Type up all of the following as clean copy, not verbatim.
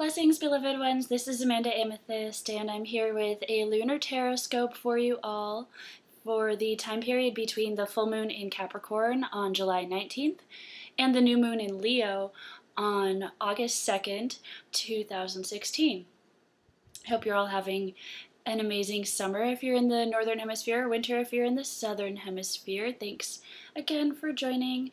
Blessings, beloved ones. This is Amanda Amethyst, and I'm here with a lunar tarot scope for you all for the time period between the full moon in Capricorn on July 19th and the new moon in Leo on August 2nd, 2016. I hope you're all having an amazing summer if you're in the northern hemisphere, winter if you're in the southern hemisphere. Thanks again for joining.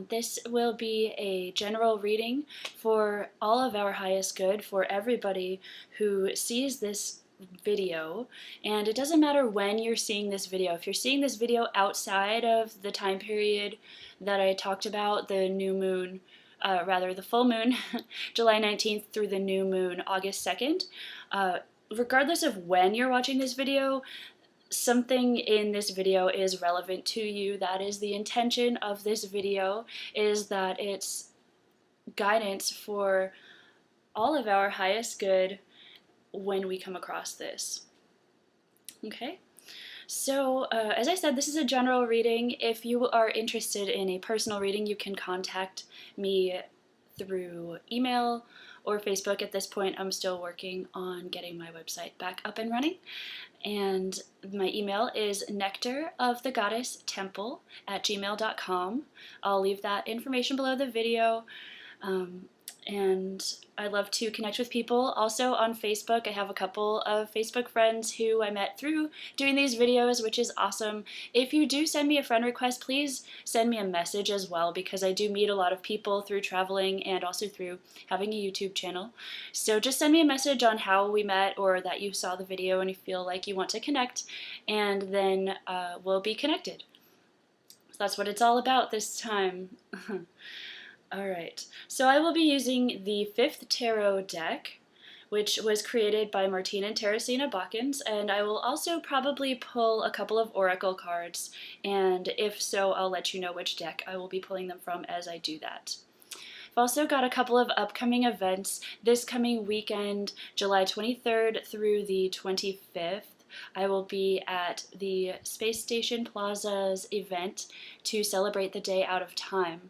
This will be a general reading for all of our highest good, for everybody who sees this video. And it doesn't matter when you're seeing this video. If you're seeing this video outside of the time period that I talked about, the new moon, the full moon, July 19th through the new moon, August 2nd, regardless of when you're watching this video, something in this video is relevant to you. That is the intention of this video, is that it's guidance for all of our highest good when we come across this. Okay? So, as I said, this is a general reading. If you are interested in a personal reading, you can contact me through email or Facebook. At this point, I'm still working on getting my website back up and running. And my email is nectarofthegoddesstemple@gmail.com. I'll leave that information below the video. And I love to connect with people. Also on Facebook, I have a couple of Facebook friends who I met through doing these videos, which is awesome. If you do send me a friend request, please send me a message as well, because I do meet a lot of people through traveling and also through having a YouTube channel. So just send me a message on how we met or that you saw the video and you feel like you want to connect, and then we'll be connected. So that's what it's all about this time. Alright, so I will be using the 5th tarot deck, which was created by Martina and Teresina Bockens, and I will also probably pull a couple of oracle cards, and if so, I'll let you know which deck I will be pulling them from as I do that. I've also got a couple of upcoming events this coming weekend, July 23rd through the 25th. I will be at the Space Station Plaza's event to celebrate the Day Out of Time,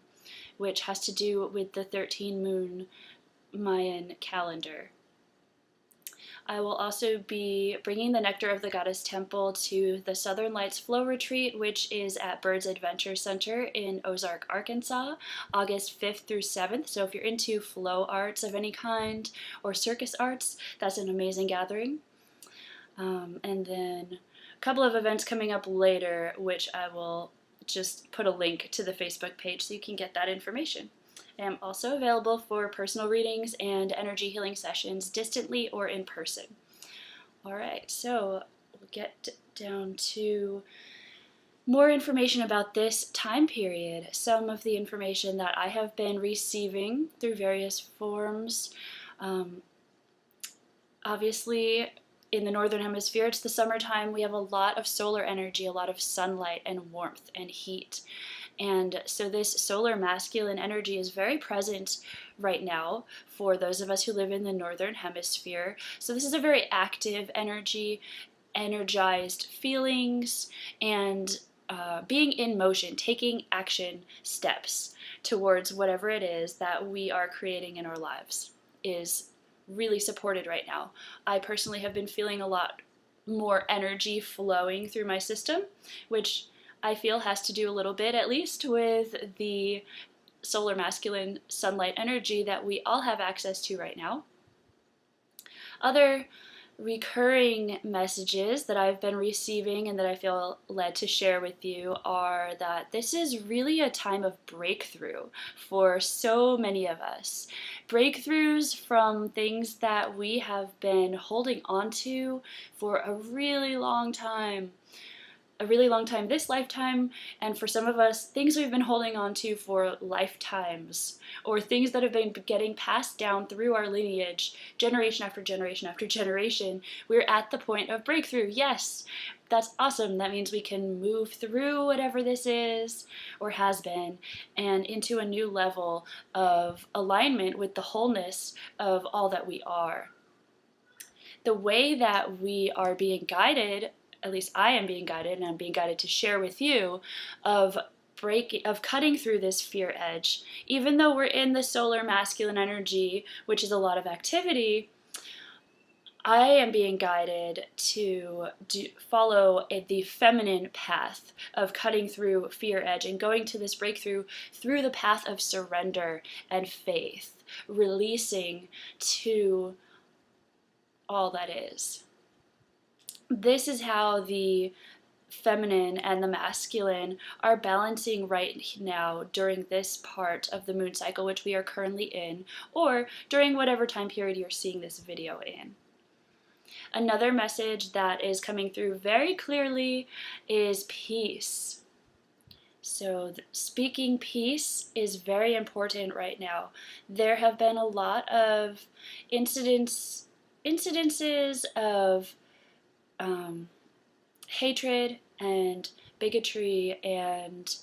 which has to do with the 13-moon Mayan calendar. I will also be bringing the Nectar of the Goddess Temple to the Southern Lights Flow Retreat, which is at Bird's Adventure Center in Ozark, Arkansas, August 5th through 7th. So if you're into flow arts of any kind or circus arts, that's an amazing gathering. And then a couple of events coming up later, which I will just put a link to the Facebook page so you can get that information. I am also available for personal readings and energy healing sessions distantly or in person. Alright, so we'll get down to more information about this time period. Some of the information that I have been receiving through various forms. Obviously, in the northern hemisphere, it's the summertime. We have a lot of solar energy, a lot of sunlight and warmth and heat. And so this solar masculine energy is very present right now for those of us who live in the northern hemisphere. So this is a very active energy, energized feelings, and being in motion, taking action steps towards whatever it is that we are creating in our lives is really supported right now. I personally have been feeling a lot more energy flowing through my system, which I feel has to do a little bit, at least, with the solar masculine sunlight energy that we all have access to right now. Other recurring messages that I've been receiving and that I feel led to share with you are that this is really a time of breakthrough for so many of us. Breakthroughs from things that we have been holding on to for a really long time. This lifetime, and for some of us, things we've been holding on to for lifetimes, or things that have been getting passed down through our lineage, generation after generation after generation. We're at the point of breakthrough. Yes, that's awesome. That means we can move through whatever this is, or has been, and into a new level of alignment with the wholeness of all that we are. The way that we are being guided, at least I am being guided, and I'm being guided to share with you, of cutting through this fear edge. Even though we're in the solar masculine energy, which is a lot of activity, I am being guided to follow the feminine path of cutting through fear edge and going to this breakthrough through the path of surrender and faith, releasing to all that is. This is how the feminine and the masculine are balancing right now during this part of the moon cycle, which we are currently in, or during whatever time period you're seeing this video in. Another message that is coming through very clearly is peace. So speaking peace is very important right now. There have been a lot of incidences of hatred and bigotry and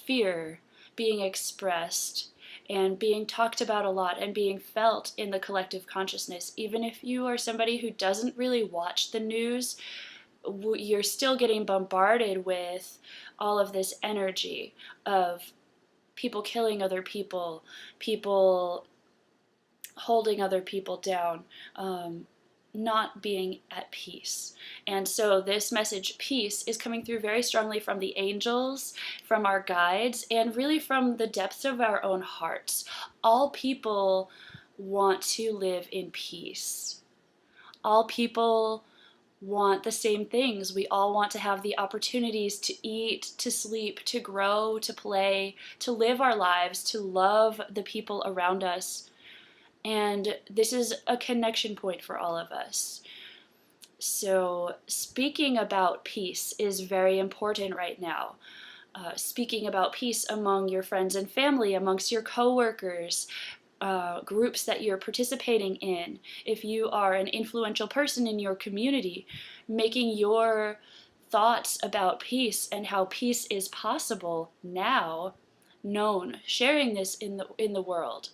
fear being expressed and being talked about a lot and being felt in the collective consciousness. Even if you are somebody who doesn't really watch the news, you're still getting bombarded with all of this energy of people killing other people, people holding other people down, not being at peace. And so this message, peace, is coming through very strongly from the angels, from our guides, and really from the depths of our own hearts. All people want to live in peace. All people want the same things. We all want to have the opportunities to eat, to sleep, to grow, to play, to live our lives, to love the people around us. And this is a connection point for all of us. So speaking about peace is very important right now. Speaking about peace among your friends and family, amongst your coworkers, groups that you're participating in. If you are an influential person in your community, making your thoughts about peace and how peace is possible now known, sharing this in the world.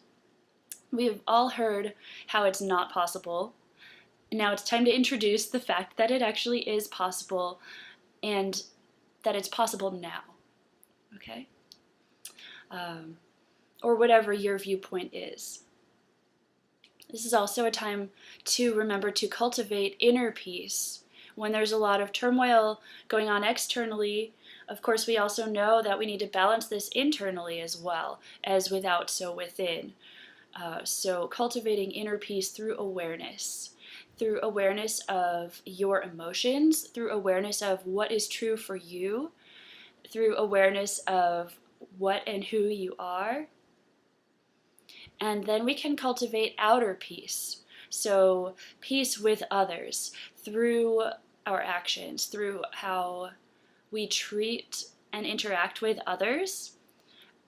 We've all heard how it's not possible. Now it's time to introduce the fact that it actually is possible and that it's possible now, okay? Or whatever your viewpoint is. This is also a time to remember to cultivate inner peace. When there's a lot of turmoil going on externally, of course we also know that we need to balance this internally as well, as without, so within. So cultivating inner peace through awareness of your emotions, through awareness of what is true for you, through awareness of what and who you are. And then we can cultivate outer peace. So peace with others through our actions, through how we treat and interact with others,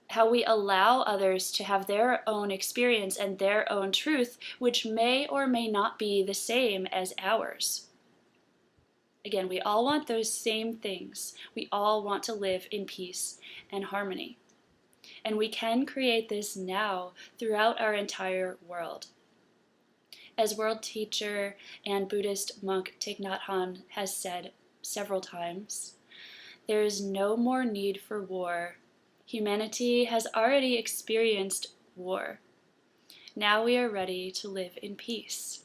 how we allow others to have their own experience and their own truth, which may or may not be the same as ours. Again, we all want those same things. We all want to live in peace and harmony. And we can create this now throughout our entire world. As world teacher and Buddhist monk Thich Nhat Hanh has said several times, there is no more need for war. Humanity has already experienced war. Now we are ready to live in peace.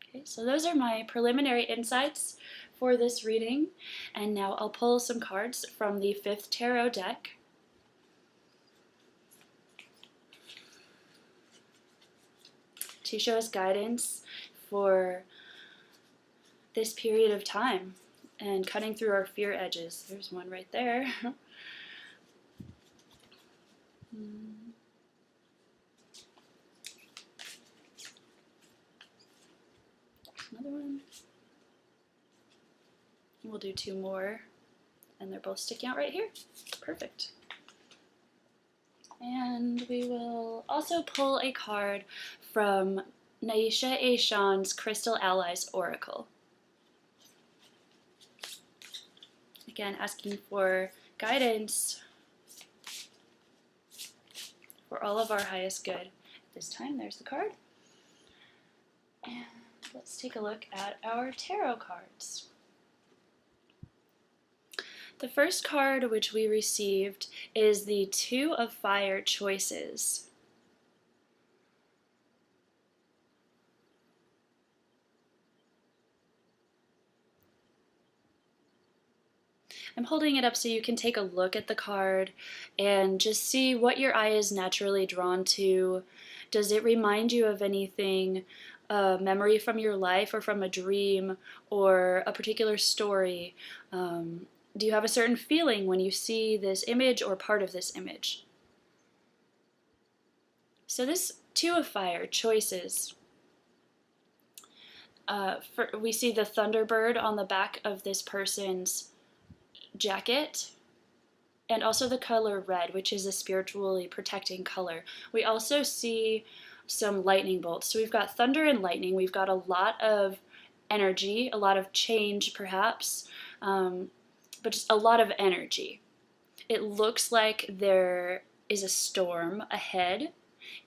Okay, so those are my preliminary insights for this reading. And now I'll pull some cards from the 5th tarot deck. To show us guidance for this period of time and cutting through our fear edges. There's one right there. Another one. We'll do 2 more, and they're both sticking out right here. Perfect. And we will also pull a card from Naisha Aishan's Crystal Allies Oracle. Again, asking for guidance for all of our highest good. This time, there's the card. And let's take a look at our tarot cards. The first card which we received is the Two of Fire Choices. I'm holding it up so you can take a look at the card and just see what your eye is naturally drawn to. Does it remind you of anything, a memory from your life or from a dream or a particular story? Do you have a certain feeling when you see this image or part of this image? So this Two of Fire, choices. We see the Thunderbird on the back of this person's jacket, and also the color red, which is a spiritually protecting color. We also see some lightning bolts. So we've got thunder and lightning. We've got a lot of energy, a lot of change perhaps, but just a lot of energy. It looks like there is a storm ahead,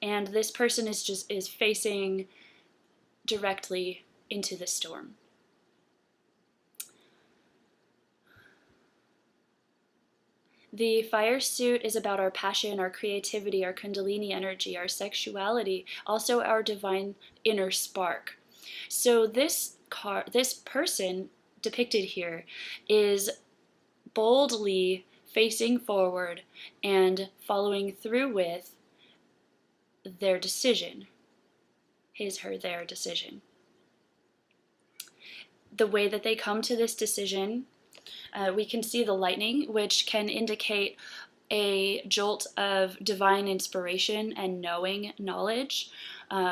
and this person is facing directly into the storm. The fire suit is about our passion, our creativity, our kundalini energy, our sexuality, also our divine inner spark. So this person depicted here is boldly facing forward and following through with their decision, their decision. The way that they come to this decision, we can see the lightning, which can indicate a jolt of divine inspiration and knowledge.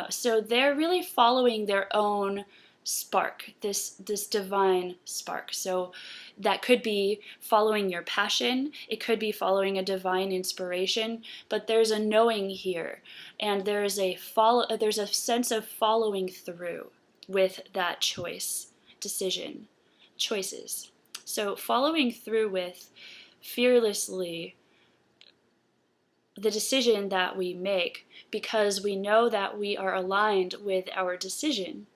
So they're really following their own spark, this divine spark. So that could be following your passion, it could be following a divine inspiration, but there's a knowing here, and there's a sense of following through with that choices. So following through with fearlessly the decision that we make, because we know that we are aligned with our decision.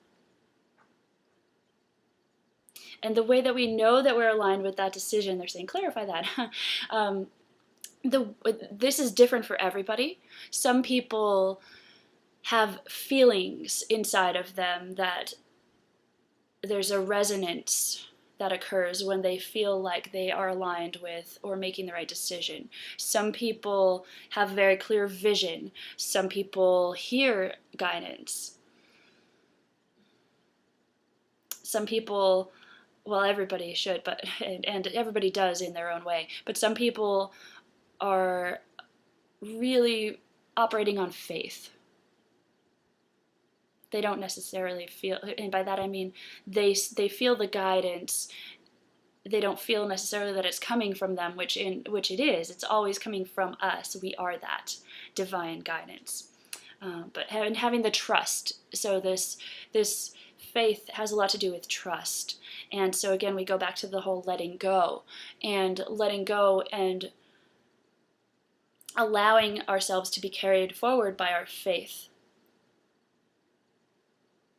And the way that we know that we're aligned with that decision, they're saying, clarify that. This is different for everybody. Some people have feelings inside of them that there's a resonance that occurs when they feel like they are aligned with or making the right decision. Some people have very clear vision. Some people hear guidance. Some people, well, everybody should, and everybody does in their own way, but some people are really operating on faith. They don't necessarily feel, and by that I mean they feel the guidance. They don't feel necessarily that it's coming from them, which it is. It's always coming from us. We are that divine guidance. But having the trust. So this faith has a lot to do with trust. And so again, we go back to the whole letting go and allowing ourselves to be carried forward by our faith.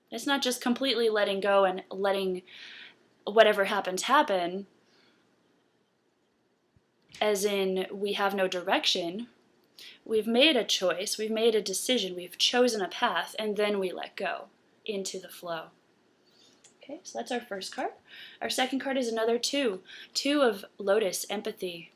It's not just completely letting go and letting whatever happens happen, as in we have no direction. We've made a choice, we've made a decision, we've chosen a path, and then we let go into the flow. Okay, so that's our first card. Our second card is another two of Lotus, empathy.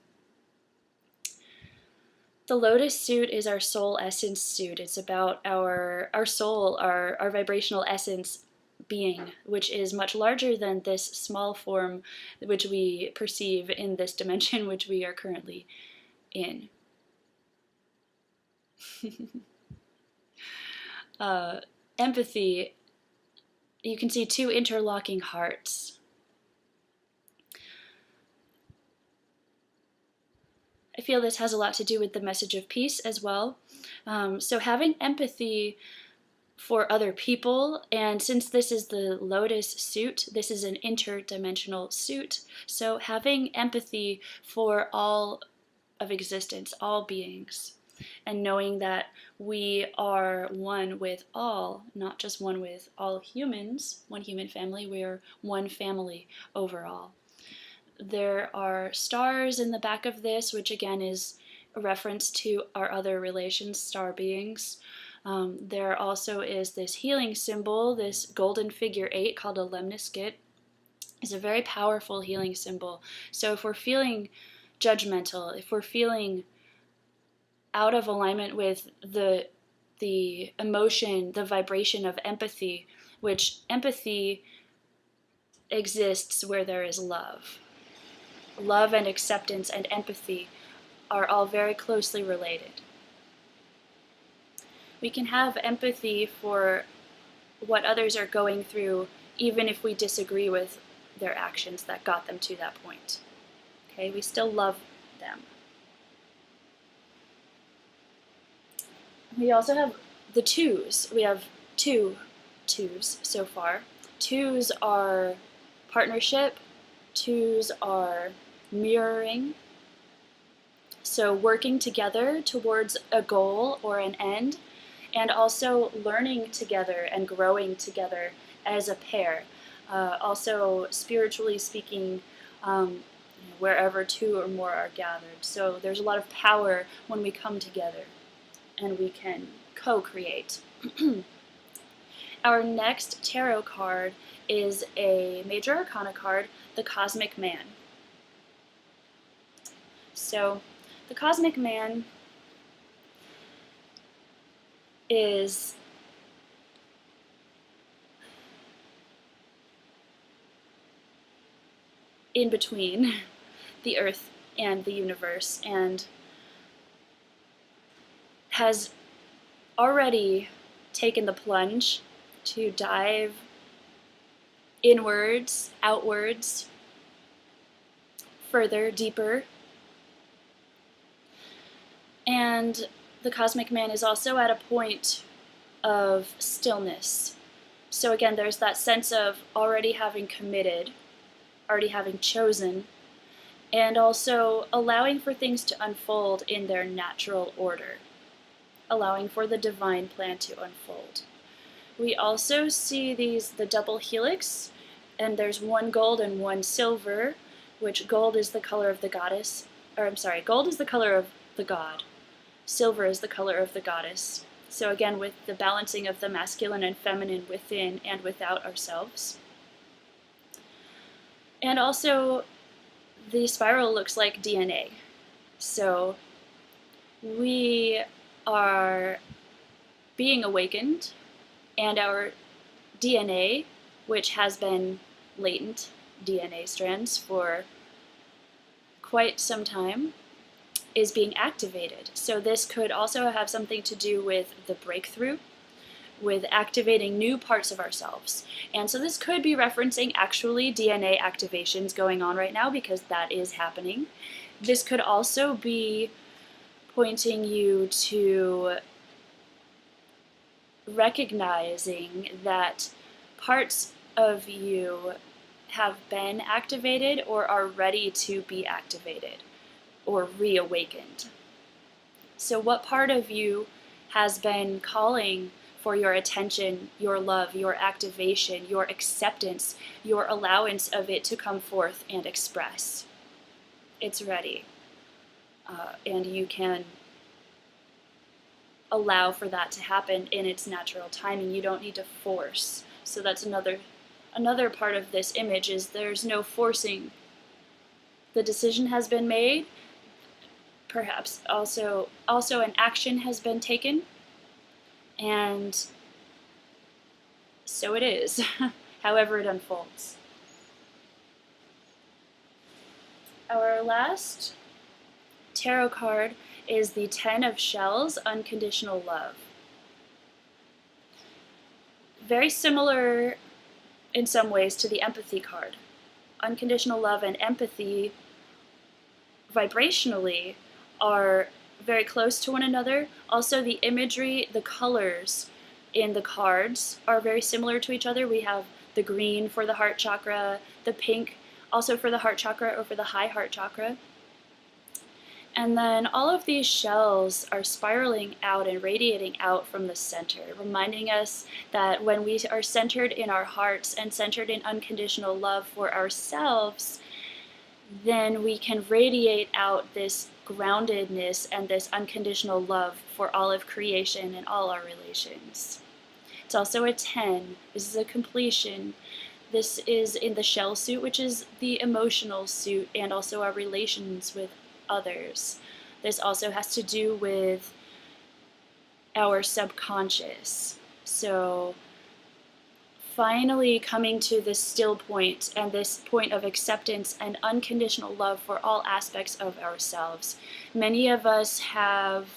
The Lotus Suit is our soul essence suit. It's about our soul, our vibrational essence being, which is much larger than this small form which we perceive in this dimension which we are currently in. Empathy, you can see two interlocking hearts. I feel this has a lot to do with the message of peace as well. So having empathy for other people, and since this is the Lotus Suit, this is an interdimensional suit, so having empathy for all of existence, all beings, and knowing that we are one with all, not just one with all humans, one human family, we are one family overall. There are stars in the back of this, which again is a reference to our other relations, star beings. There also is this healing symbol, this golden figure 8 called a lemniscate. It's a very powerful healing symbol. So if we're feeling judgmental, if we're feeling out of alignment with the emotion, the vibration of empathy, which empathy exists where there is love. Love and acceptance and empathy are all very closely related. We can have empathy for what others are going through, even if we disagree with their actions that got them to that point. Okay, we still love them. We also have the twos. We have two twos so far. Twos are partnership. Twos are mirroring. So working together towards a goal or an end, and also learning together and growing together as a pair. Also, spiritually speaking, wherever two or more are gathered. So there's a lot of power when we come together and we can co-create. Our next tarot card is a Major Arcana card, the Cosmic Man. So the Cosmic Man is in between the Earth and the universe, and has already taken the plunge to dive inwards, outwards, further, deeper. And the Cosmic Man is also at a point of stillness. So again, there's that sense of already having committed, already having chosen, and also allowing for things to unfold in their natural order, allowing for the divine plan to unfold. We also see the double helix, and there's one gold and one silver, which gold is the color of the goddess, gold is the color of the god. Silver is the color of the goddess. So again, with the balancing of the masculine and feminine within and without ourselves. And also, the spiral looks like DNA. So we are being awakened, and our DNA, which has been latent DNA strands for quite some time, is being activated. So this could also have something to do with the breakthrough, with activating new parts of ourselves. And so this could be referencing actually DNA activations going on right now, because that is happening. This could also be pointing you to recognizing that parts of you have been activated or are ready to be activated or reawakened. So what part of you has been calling for your attention, your love, your activation, your acceptance, your allowance of it to come forth and express? It's ready. And you can allow for that to happen in its natural timing. You don't need to force. So that's another part of this image, is there's no forcing. The decision has been made. Perhaps also an action has been taken, and so it is, however it unfolds. Our last tarot card is the Ten of Shells, Unconditional Love. Very similar in some ways to the Empathy card. Unconditional love and empathy vibrationally are very close to one another. Also, the imagery, the colors in the cards are very similar to each other. We have the green for the heart chakra, the pink also for the heart chakra or for the high heart chakra. And then all of these shells are spiraling out and radiating out from the center, reminding us that when we are centered in our hearts and centered in unconditional love for ourselves, then we can radiate out this groundedness and this unconditional love for all of creation and all our relations. It's also a 10. This is a completion. This is in the shell suit, which is the emotional suit, and also our relations with others. This also has to do with our subconscious. So finally coming to this still point and this point of acceptance and unconditional love for all aspects of ourselves. Many of us have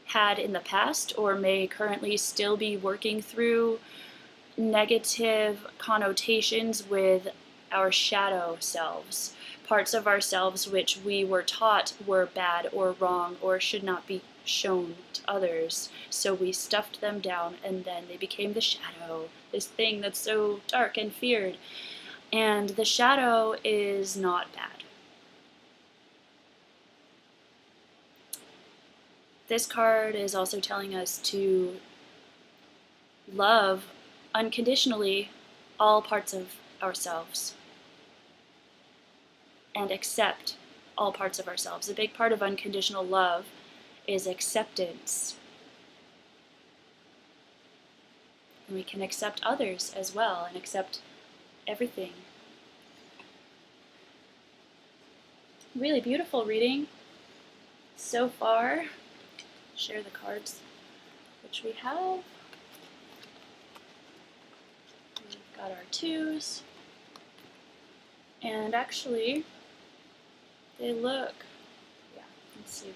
had in the past or may currently still be working through negative connotations with our shadow selves, parts of ourselves which we were taught were bad or wrong or should not be shown to others. So we stuffed them down, and then they became the shadow, this thing that's so dark and feared. And the shadow is not bad. This card is also telling us to love unconditionally all parts of ourselves and accept all parts of ourselves. A big part of unconditional love is acceptance. And we can accept others as well and accept everything. Really beautiful reading so far. Share the cards which we have. We've got our twos. And actually, they look, let's see.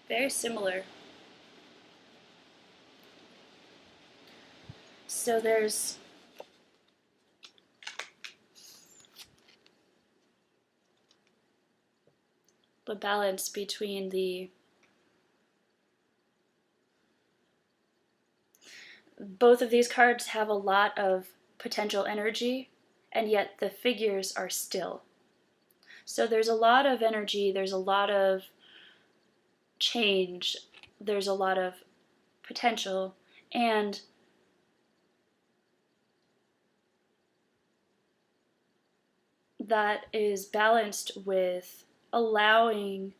Very similar. So there's the balance between both of these cards have a lot of potential energy, and yet the figures are still. So there's a lot of energy, there's a lot of change, there's a lot of potential, and that is balanced with allowing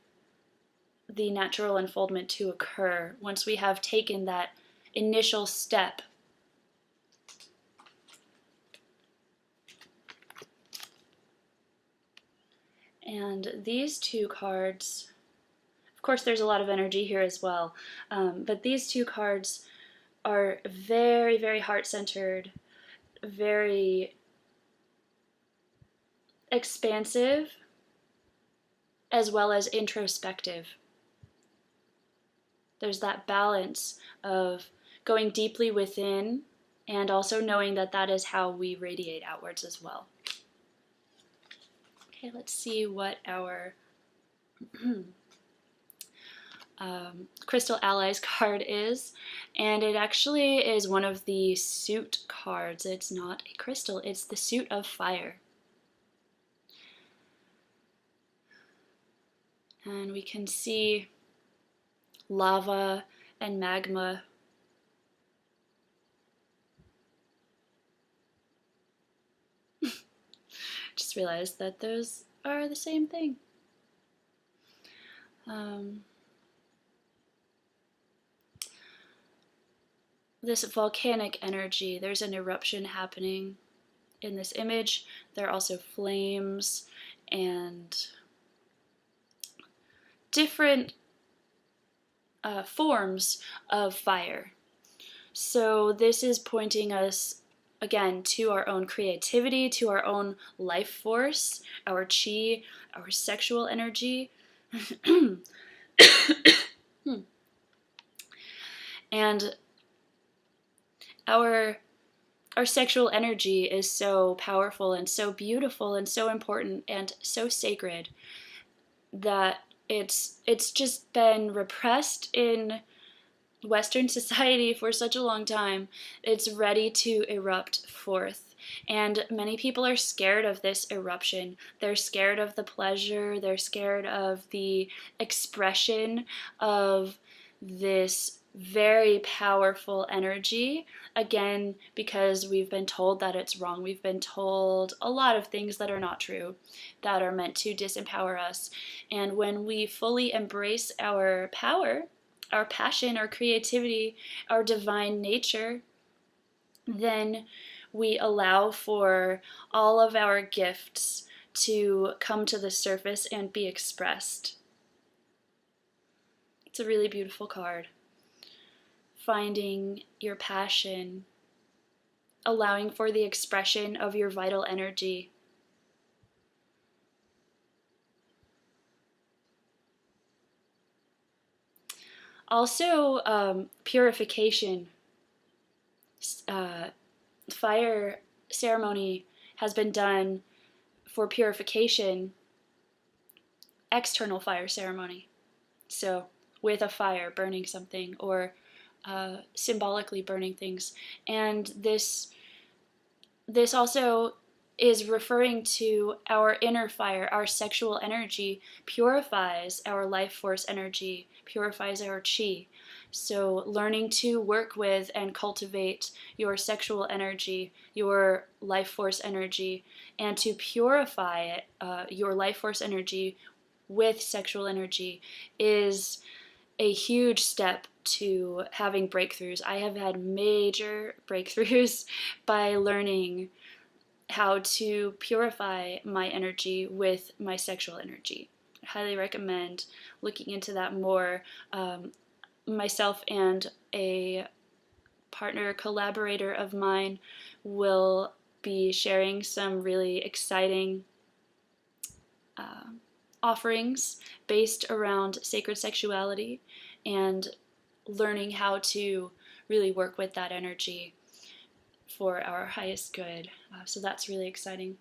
the natural unfoldment to occur once we have taken that initial step. And these two cards, of course there's a lot of energy here as well, but these two cards are very, very heart-centered, very expansive, as well as introspective. There's that balance of going deeply within and also knowing that that is how we radiate outwards as well. Okay, let's see what our Crystal Allies card is, and it actually is one of the suit cards. It's not a crystal, it's the suit of fire. And we can see lava and magma. Just realized that those are the same thing. This volcanic energy, there's an eruption happening in this image. There are also flames and different forms of fire. So this is pointing us again to our own creativity, to our own life force, our chi, our sexual energy. And our sexual energy is so powerful and so beautiful and so important and so sacred that it's just been repressed in Western society for such a long time, it's ready to erupt forth. And many people are scared of this eruption. They're scared of the pleasure, they're scared of the expression of this very powerful energy. Again, because we've been told that it's wrong. We've been told a lot of things that are not true, that are meant to disempower us. And when we fully embrace our power, our passion, our creativity, our divine nature, then we allow for all of our gifts to come to the surface and be expressed. It's a really beautiful card. Finding your passion, allowing for the expression of your vital energy. Also, purification. Fire ceremony has been done for purification, external fire ceremony. So with a fire, burning something, or symbolically burning things. And this also is referring to our inner fire. Our sexual energy purifies our life force energy, purifies our chi. So learning to work with and cultivate your sexual energy, your life force energy, and to purify it, your life force energy with sexual energy, is a huge step to having breakthroughs. I have had major breakthroughs by learning how to purify my energy with my sexual energy. I highly recommend looking into that more. Myself and a partner collaborator of mine will be sharing some really exciting offerings based around sacred sexuality and learning how to really work with that energy for our highest good. So that's really exciting.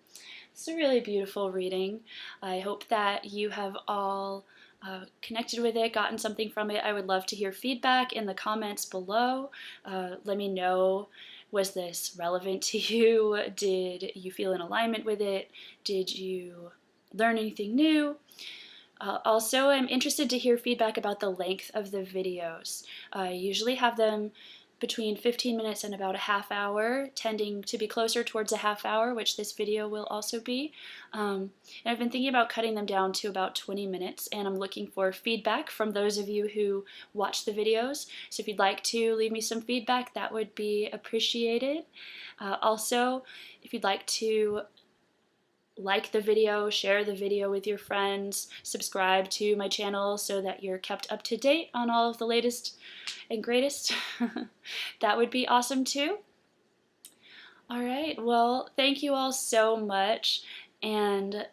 It's a really beautiful reading. I hope that you have all connected with it, gotten something from it. I would love to hear feedback in the comments below. Let me know, was this relevant to you? Did you feel in alignment with it? Did you learn anything new? Also, I'm interested to hear feedback about the length of the videos. I usually have them between 15 minutes and about a half hour, tending to be closer towards a half hour, which this video will also be. And I've been thinking about cutting them down to about 20 minutes, and I'm looking for feedback from those of you who watch the videos. So if you'd like to leave me some feedback, that would be appreciated. Also, if you'd like to like the video, share the video with your friends, subscribe to my channel so that you're kept up to date on all of the latest and greatest. That would be awesome too. Alright, well, thank you all so much, and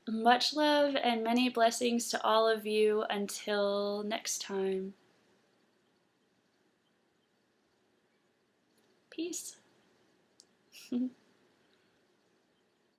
much love and many blessings to all of you until next time. Peace.